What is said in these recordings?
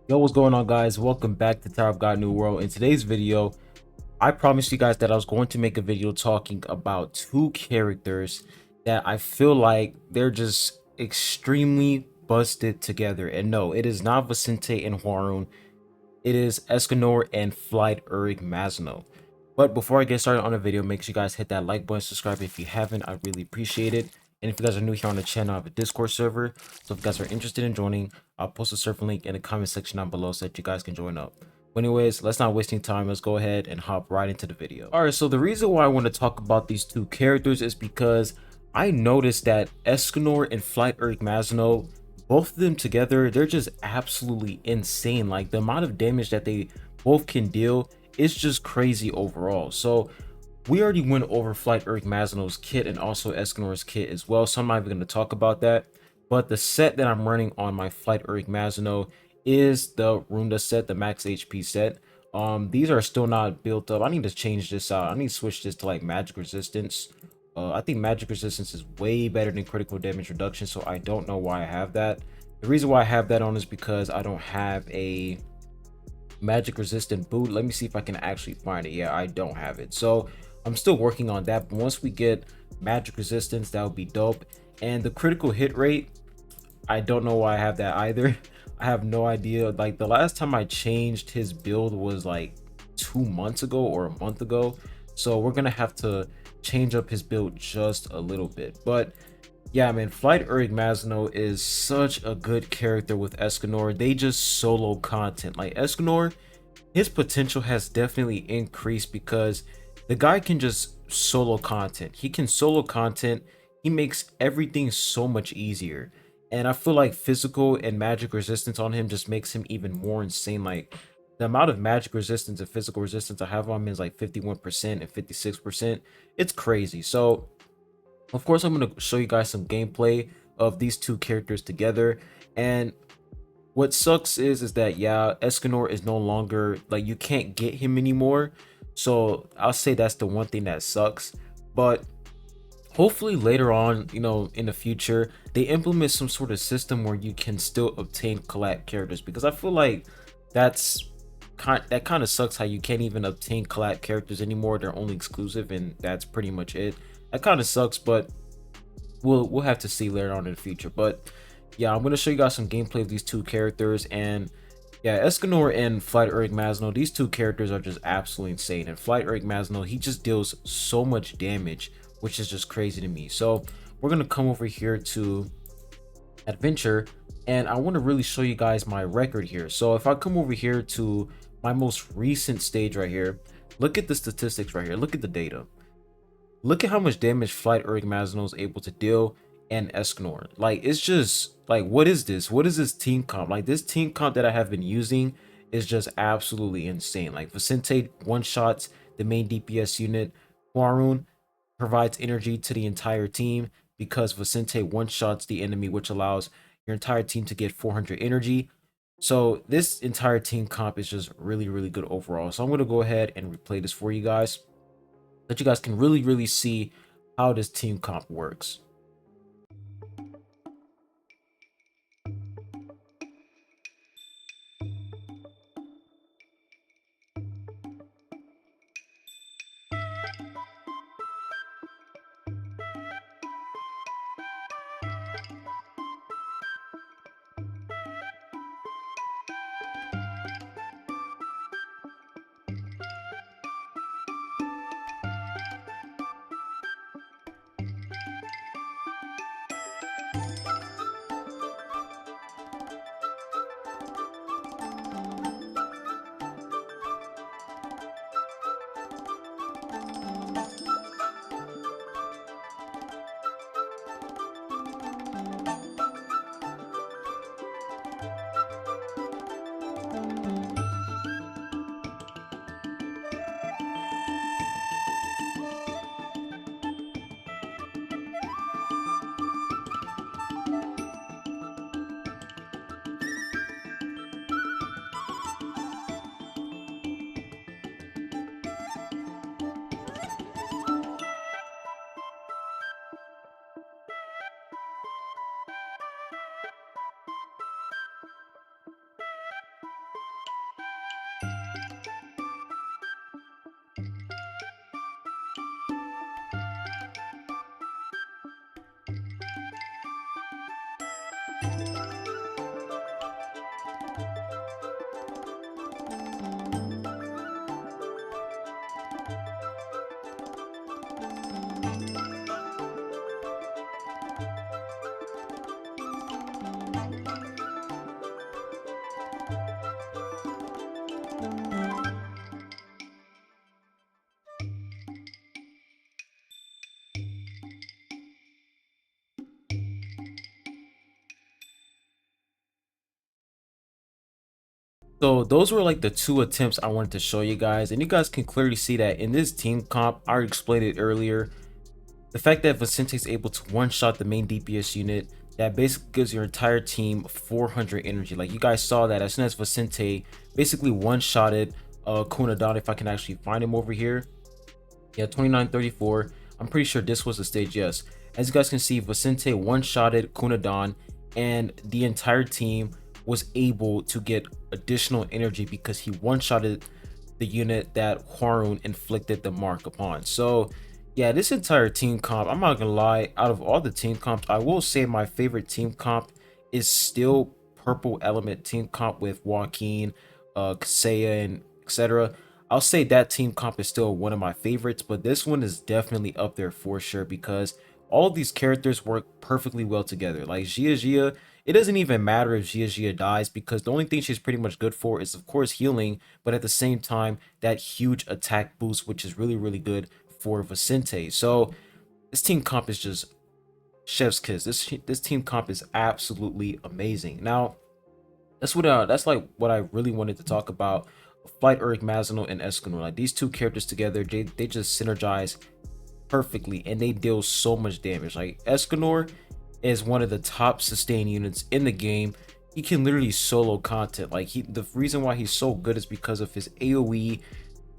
Yo, what's going on, guys? Welcome back to Tower of God New World. In today's video, I promised you guys that I was going to make a video talking about two characters that I feel like they're just extremely busted together. And no, it is not Vicente and Huarun. It is Escanor and Flight Urig Mazno. But before I get started on the video, make sure you guys hit that like button, subscribe if you haven't. I really appreciate it. And if you guys are new here on the channel, I have a Discord server. So if you guys are interested in joining, I'll post a server link in the comment section down below so that you guys can join up. But anyways, let's not wasting time. Let's go ahead and hop right into the video. All right, so the reason why I want to talk about these two characters is because I noticed that Escanor and Flight Urig Mazno, both of them together, they're just absolutely insane. Like the amount of damage that they both can deal is just crazy overall. So we already went over Flight Urig Mazno's kit and also Escanor's kit as well, so I'm not even going to talk about that. But the set that I'm running on my Flight Urig Mazno is the Runda set, the max HP set. These are still not built up. I need to change this out. I need to switch this to like magic resistance. I think magic resistance is way better than critical damage reduction, so I don't know why I have that. The reason why I have that on is because I don't have a magic resistant boot. Let me see if I can actually find it. Yeah, I don't have it, so I'm still working on that. But once we get magic resistance, that would be dope. And the critical hit rate, I don't know why I have that either. I have no idea. Like the last time I changed his build was like 2 months ago or a month ago, so we're gonna have to change up his build just a little bit. But yeah, man, Flight Urig Mazno is such a good character with Escanor. They just solo content. Like Escanor, his potential has definitely increased because the guy can just solo content. He can solo content. He makes everything so much easier. And I feel like physical and magic resistance on him just makes him even more insane. Like the amount of magic resistance and physical resistance I have on him is like 51% and 56%. It's crazy. So of course, I'm going to show you guys some gameplay of these two characters together. And what sucks is that, yeah, Escanor is no longer, like, you can't get him anymore. So I'll say that's the one thing that sucks. But hopefully later on, in the future, they implement some sort of system where you can still obtain collab characters, because I feel like that's that kind of sucks how you can't even obtain collab characters anymore. They're only exclusive, and that's pretty much it. That kind of sucks, but we'll have to see later on in the future. But yeah, I'm gonna show you guys some gameplay of these two characters. And yeah, Escanor and Flight Urig Mazno, these two characters are just absolutely insane. And Flight Urig Mazno, he just deals so much damage, which is just crazy to me. So we're gonna come over here to adventure, and I want to really show you guys my record here. So if I come over here to my most recent stage right here, look at the statistics right here, look at the data. Look at how much damage Flight Urig Mazno is able to deal, and Escanor. Like, it's just like, what is this? What is this team comp? Like, this team comp that I have been using is just absolutely insane. Like, Vicente one shots the main DPS unit. Huarun provides energy to the entire team because Vicente one shots the enemy, which allows your entire team to get 400 energy. So this entire team comp is just really, really good overall. So I'm going to go ahead and replay this for you guys, that you guys can really see how this team comp works. So those were like the two attempts I wanted to show you guys, and you guys can clearly see that in this team comp, I already explained it earlier. The fact that Vicente is able to one-shot the main DPS unit, that basically gives your entire team 400 energy. Like you guys saw that as soon as Vicente basically one-shotted Kunadon, if I can actually find him over here. Yeah, 2934. I'm pretty sure this was the stage, yes. As you guys can see, Vicente one-shotted Kunadon, and the entire team was able to get additional energy because he one-shotted the unit that Hwarun inflicted the mark upon. So yeah, this entire team comp, I'm not gonna lie, out of all the team comps, I will say my favorite team comp is still Purple Element team comp with Joaquin, Kaseya, and etc. I'll say that team comp is still one of my favorites, but this one is definitely up there for sure because all of these characters work perfectly well together. Like Gia, it doesn't even matter if Gia dies because the only thing she's pretty much good for is of course healing, but at the same time that huge attack boost, which is really good for Vicente. So this team comp is just chef's kiss. This team comp is absolutely amazing. Now that's like what I really wanted to talk about. Flight, Uruk, Mazino, and Escanor. Like these two characters together, they just synergize perfectly and they deal so much damage. Like Escanor is one of the top sustain units in the game. He can literally solo content. Like the reason why he's so good is because of his AoE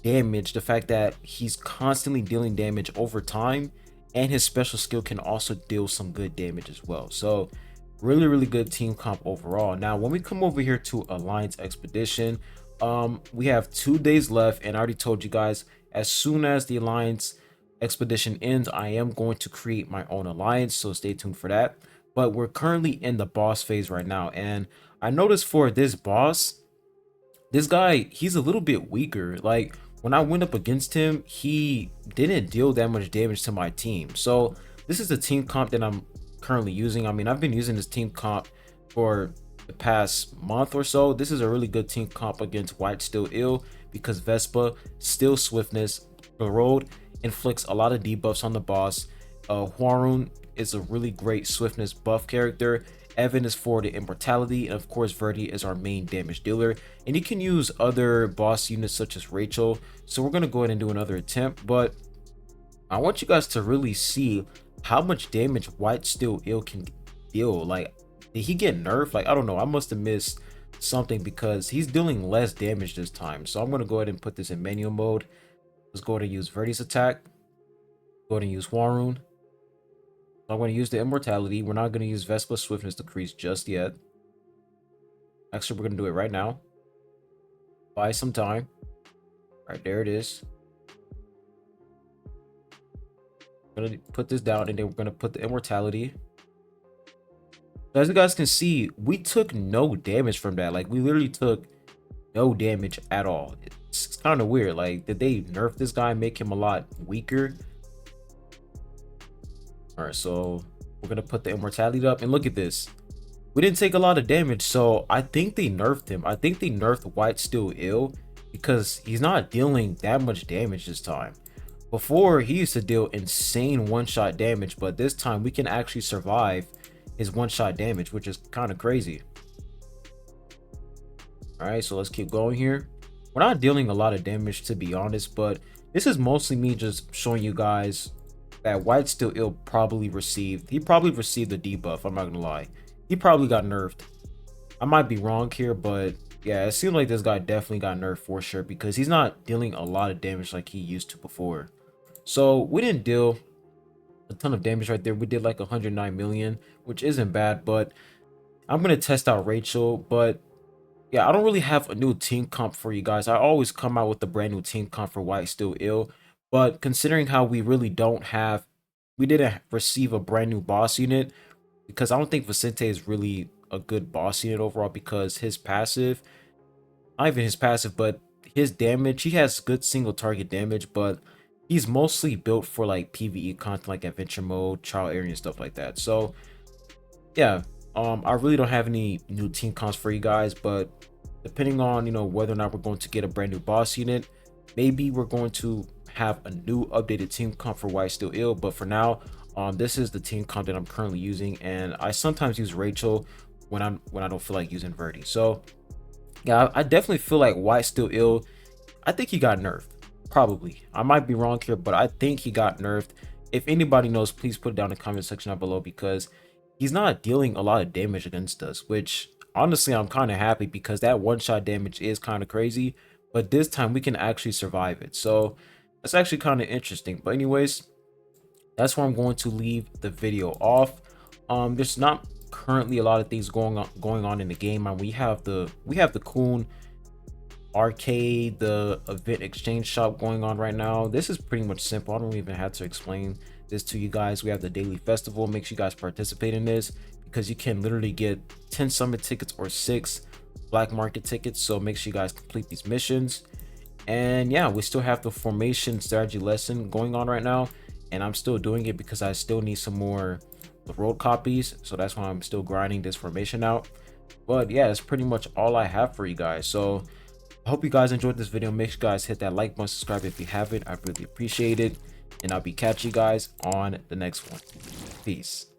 damage, the fact that he's constantly dealing damage over time, and his special skill can also deal some good damage as well. So really good team comp overall. Now when we come over here to Alliance Expedition, we have 2 days left, and I already told you guys as soon as the Alliance Expedition ends, I am going to create my own alliance, so stay tuned for that. But we're currently in the boss phase right now, and I noticed for this boss, this guy, he's a little bit weaker. Like when I went up against him, he didn't deal that much damage to my team. So this is the team comp that I'm currently using. I mean, I've been using this team comp for the past month or so. This is a really good team comp against White Still Ill because Vespa, Still Swiftness, Road inflicts a lot of debuffs on the boss. Hwarun is a really great swiftness buff character. Evan is for the immortality, and of course Verdi is our main damage dealer, and you can use other boss units such as Rachel. So we're going to go ahead and do another attempt, but I want you guys to really see how much damage White Still Ill can deal. Like, did he get nerfed? Like, I don't know, I must have missed something because he's dealing less damage this time. So I'm going to go ahead and put this in manual mode. Let's go ahead and use Verdi's attack. Go ahead and use Hwarun. I'm going to use the immortality. We're not going to use Vespa Swiftness Decrease just yet. Actually, we're going to do it right now. Buy some time. Right, there it is. I'm going to put this down, and then we're going to put the immortality. As you guys can see, we took no damage from that. Like, we literally took no damage at all. It's kind of weird. Like, did they nerf this guy, make him a lot weaker? All right, so we're gonna put the immortality up, and look at this. We didn't take a lot of damage, so I think they nerfed him. I think they nerfed White Still Ill because he's not dealing that much damage this time. Before, he used to deal insane one-shot damage, but this time we can actually survive his one-shot damage, which is kind of crazy. All right, so let's keep going here. We're not dealing a lot of damage, to be honest, but this is mostly me just showing you guys that White Still Ill probably received. He probably received a debuff. I'm not gonna lie. He probably got nerfed. I might be wrong here, but yeah, it seems like this guy definitely got nerfed for sure because he's not dealing a lot of damage like he used to before. So we didn't deal a ton of damage right there. We did like 109 million, which isn't bad, but I'm gonna test out Rachel. But yeah, I don't really have a new team comp for you guys. I always come out with a brand new team comp for White Still Ill. But considering how we really we didn't receive a brand new boss unit, because I don't think Vicente is really a good boss unit overall because his passive, not even his passive, but his damage, he has good single target damage, but he's mostly built for like PvE content like adventure mode, trial area, and stuff like that. So yeah, I really don't have any new team comps for you guys, but depending on, whether or not we're going to get a brand new boss unit, maybe we're going to have a new updated team comp for Why Still Ill. But for now, this is the team comp that I'm currently using, and I sometimes use Rachel when I don't feel like using Verdi. So yeah, I definitely feel like Why Still Ill, I think he got nerfed. Probably. I might be wrong here, but I think he got nerfed. If anybody knows, please put it down in the comment section down below, because he's not dealing a lot of damage against us, which honestly I'm kind of happy, because that one-shot damage is kind of crazy, but this time we can actually survive it. So that's actually kind of interesting. But anyways, that's where I'm going to leave the video off. There's not currently a lot of things going on in the game, and we have the Coon arcade, the event exchange shop going on right now. This is pretty much simple. I don't even have to explain this to you guys. We have the daily festival. Make sure you guys participate in this, because you can literally get 10 summit tickets or 6 black market tickets. So make sure you guys complete these missions. And yeah, we still have the formation strategy lesson going on right now, and I'm still doing it because I still need some more the road copies. So that's why I'm still grinding this formation out. But yeah, that's pretty much all I have for you guys. So I hope you guys enjoyed this video. Make sure you guys hit that like button, subscribe if you haven't. I really appreciate it, and I'll be catching you guys on the next one. Peace.